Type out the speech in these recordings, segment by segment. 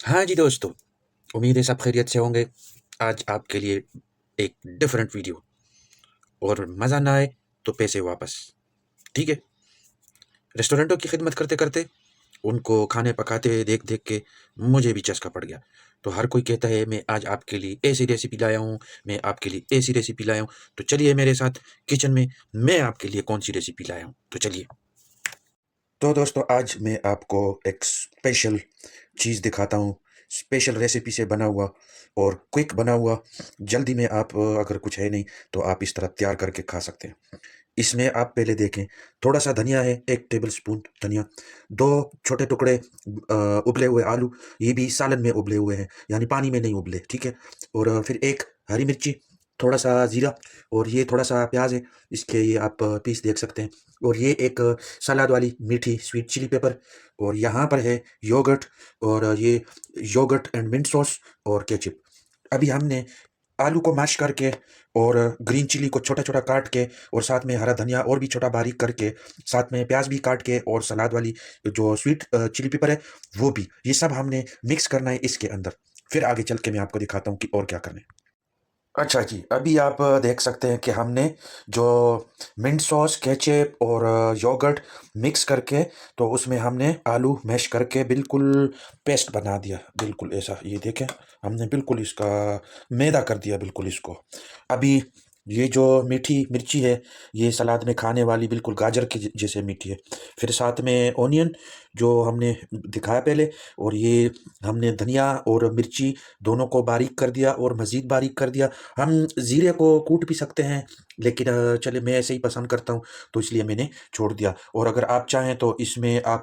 हाँ जी दोस्तों, उम्मीद है सब खैरियत से होंगे। आज आपके लिए एक डिफरेंट वीडियो, और मज़ा ना आए तो पैसे वापस, ठीक है? रेस्टोरेंटों की खिदमत करते-करते, उनको खाने पकाते हुए देख-देख के मुझे भी चस्का पड़ गया। तो हर कोई कहता है मैं आज आपके लिए ऐसी रेसिपी लाया हूँ, मैं आपके लिए ऐसी रेसिपी लाया हूँ। तो चलिए मेरे साथ किचन में, मैं आपके लिए कौन-सी रेसिपी लाया हूँ, तो चलिए। तो दोस्तों आज मैं आपको एक स्पेशल चीज़ दिखाता हूँ, स्पेशल रेसिपी से बना हुआ और क्विक बना हुआ। जल्दी में आप अगर कुछ है नहीं तो आप इस तरह तैयार करके खा सकते हैं। इसमें आप पहले देखें, थोड़ा-सा धनिया है, 1 टेबलस्पून धनिया, 2 छोटे टुकड़े उबले हुए आलू, ये भी सालन में उबले हुए हैं, यानी पानी में नहीं उबले, ठीक है? और फिर 1 हरी मिर्ची, थोड़ा-सा जीरा, और ये थोड़ा-सा प्याज़ है, इसके ये आप पीस देख सकते हैं। और ये एक सलाद वाली मीठी स्वीट चिली पेपर, और यहाँ पर है योगर्ट, और ये योगर्ट एंड मिंट सॉस और केचप। अभी हमने आलू को मैश करके और ग्रीन चिली को छोटा-छोटा काट के, और साथ में हरा धनिया और भी छोटा बारीक करके, साथ में प्याज़ भी काट के, और सलाद वाली जो स्वीट चिली पेपर है, वो भी। ये सब हमने मिक्स करना है इसके अंदर। फिर आगे चल के मैं आपको दिखाता हूँ कि और क्या करना है। अच्छा जी, अभी आप देख सकते हैं कि हमने जो मिंट सॉस, केचप और योगर्ट मिक्स करके, तो उसमें हमने आलू मैश करके बिल्कुल पेस्ट बना दिया, बिल्कुल ऐसा। ये देखें, हमने बिल्कुल इसका मैदा कर दिया बिल्कुल इसको। अभी ये जो मीठी मिर्ची है, ये सलाद में खाने वाली बिल्कुल गाजर के जैसे मीठी है। फिर साथ में ऑनियन जो हमने दिखाया पहले, और ये हमने धनिया और मिर्ची दोनों को बारीक कर दिया और मज़ीद बारीक कर दिया। हम ज़ीरे को कूट भी सकते हैं, लेकिन चलिए मैं ऐसे ही पसंद करता हूँ, तो इसलिए मैंने छोड़ दिया। और अगर आप चाहें तो इसमें आप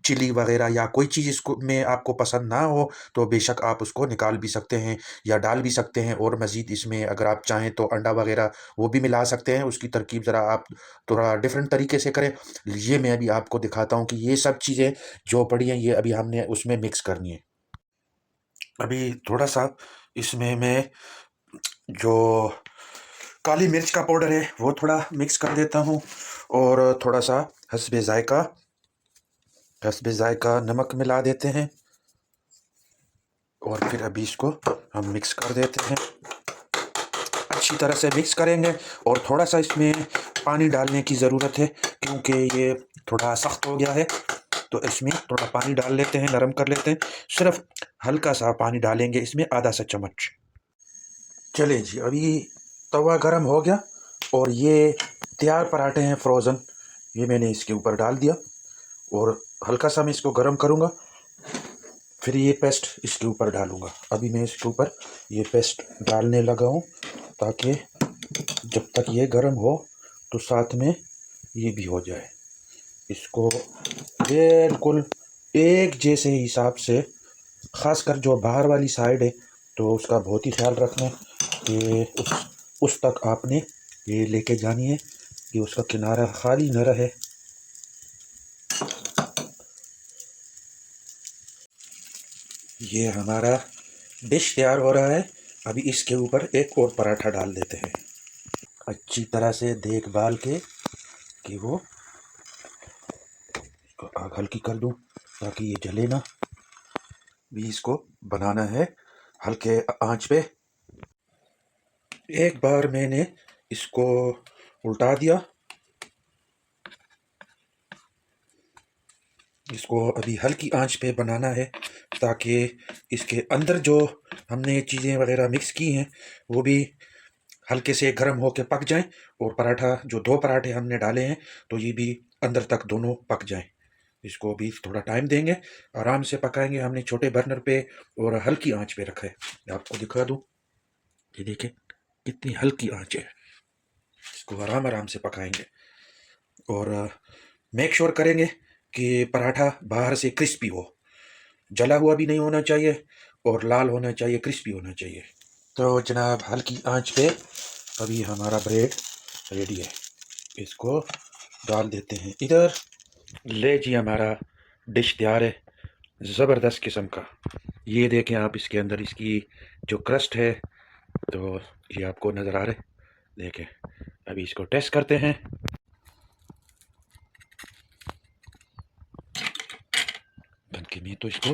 चिली वग़ैरह या कोई चीज़ इसको में आपको पसंद ना हो, तो बेशक आप उसको निकाल भी सकते हैं या डाल भी सकते हैं, और मज़ीद इसमें अगर आप चाहें तो अंडा वग़ैरह वो भी मिला सकते हैं। उसकी तरकीब ज़रा आप थोड़ा डिफ़रेंट तरीके से करें। ये मैं अभी आपको दिखाता हूँ कि ये सब चीज़ें जो पड़ी हैं, ये अभी हमने उसमें मिक्स करनी है। अभी थोड़ा-सा इसमें मैं जो काली मिर्च का पाउडर है वो थोड़ा मिक्स कर देता हूँ, और थोड़ा-सा हस्बे ज़ायक़ा नमक मिला देते हैं, और फिर अभी इसको हम मिक्स कर देते हैं। अच्छी तरह से मिक्स करेंगे, और थोड़ा-सा इसमें पानी डालने की ज़रूरत है, क्योंकि ये थोड़ा सख्त हो गया है। तो इसमें थोड़ा पानी डाल लेते हैं, नरम कर लेते हैं। सिर्फ़ हल्का-सा पानी डालेंगे इसमें, आधा सा चम्मच। चलिए जी, अभी तवा गरम हो गया, और ये तैयार पराठे हैं फ्रोज़न, ये मैंने इसके ऊपर डाल दिया, और हल्का-सा मैं इसको गरम करूँगा, फिर ये पेस्ट इसके ऊपर डालूँगा। अभी मैं इसके ऊपर ये पेस्ट डालने लगा हूँ, ताकि जब तक ये गरम हो तो साथ में ये भी हो जाए। इसको बिल्कुल एक जैसे हिसाब से, ख़ासकर जो बाहर वाली साइड है, तो उसका बहुत ही ख़्याल रखना है कि उस तक आपने ये लेके जानी है कि उसका किनारा खाली न रहे। ये हमारा डिश तैयार हो रहा है। अभी इसके ऊपर एक और पराठा डाल देते हैं, अच्छी तरह से देखभाल के कि वो आग हल्की कर दूं ताकि ये जले ना। भी इसको बनाना है हल्के आंच पे। एक बार मैंने इसको उल्टा दिया, इसको अभी हल्की आंच पे बनाना है, ताकि इसके अंदर जो हमने चीज़ें वगैरह मिक्स की हैं वो भी हल्के से गर्म होके पक जाएं, और पराठा जो 2 पराठे हमने डाले हैं, तो ये भी अंदर तक दोनों पक जाएं। इसको भी थोड़ा टाइम देंगे, आराम से पकाएंगे। हमने छोटे बर्नर पे और हल्की आंच पे रखा है। मैं आपको दिखा दूं, ये देखें कितनी हल्की आंच है। इसको आराम आराम से पकाएंगे, और मेक श्योर करेंगे कि पराठा बाहर से क्रिस्पी हो, जला हुआ भी नहीं होना चाहिए, और लाल होना चाहिए, क्रिस्पी होना चाहिए। तो जनाब हल्की आंच पे अभी हमारा ब्रेड रेडी है, इसको डाल देते हैं इधर। ले जी, हमारा डिश तैयार है, ज़बरदस्त किस्म का। ये देखें आप, इसके अंदर इसकी जो क्रस्ट है, तो ये आपको नज़र आ रहा है, देखें। अभी इसको टेस्ट करते हैं। बल्कि मैं तो इसको